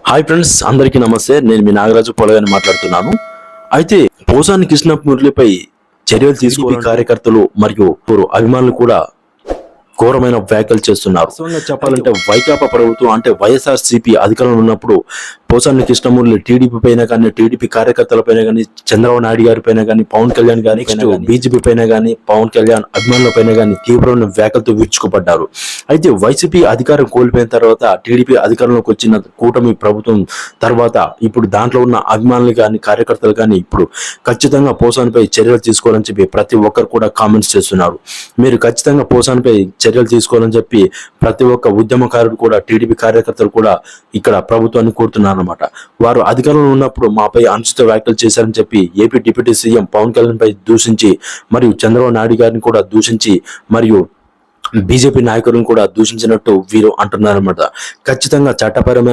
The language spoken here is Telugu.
హాయ్ ఫ్రెండ్స్, అందరికీ నమస్తే. నేను మీ నాగరాజు పొలగాని మాట్లాడుతున్నాను. అయితే పోసాని కృష్ణ మురళిపై చర్యలు తీసుకునే కార్యకర్తలు మరియు అభిమానులు కూడా ఘోరమైన వ్యాఖ్యలు చేస్తున్నారు. చెప్పాలంటే వైకాపా ప్రభుత్వం అంటే వైఎస్ఆర్సీపీ అధికారంలో ఉన్నప్పుడు పోసాని కృష్ణమూర్తి టీడీపీ పైన కానీ, టీడీపీ కార్యకర్తల పైన కానీ, చంద్రబాబు నాయుడు గారి పైన కానీ, పవన్ కళ్యాణ్ గారి బీజేపీ పైన కానీ, పవన్ కళ్యాణ్ అభిమానుల పైన కానీ తీవ్రమైన వ్యాఖ్యలతో విరుచుకుపడ్డారు. అయితే వైసీపీ అధికారం కోల్పోయిన తర్వాత టీడీపీ అధికారంలోకి వచ్చిన కూటమి ప్రభుత్వం తర్వాత ఇప్పుడు దాంట్లో ఉన్న అభిమానులు కానీ, కార్యకర్తలు కానీ ఇప్పుడు ఖచ్చితంగా పోసానిపై చర్యలు తీసుకోవాలని చెప్పి ప్రతి ఒక్కరు కూడా కామెంట్స్ చేస్తున్నారు. మీరు ఖచ్చితంగా పోసానిపై చర్యలు తీసుకోవాలని చెప్పి ప్రతి ఒక్క ఉద్యమకారుడు కూడా, టీడీపీ కార్యకర్తలు కూడా ఇక్కడ ప్రభుత్వాన్ని కోరుతున్నారు అన్నమాట. వారు అధికారంలో ఉన్నప్పుడు మాపై అనుచిత వ్యాఖ్యలు చేశారని చెప్పి AP deputy CM Pawan Kalyan పై దూషించి, మరియు చంద్రబాబు నాయుడు గారిని కూడా దూషించి, మరియు బీజేపీ నాయకులను కూడా దూషించినట్టు వీరు అంటున్నారన్నమాట. ఖచ్చితంగా చట్టపరమైన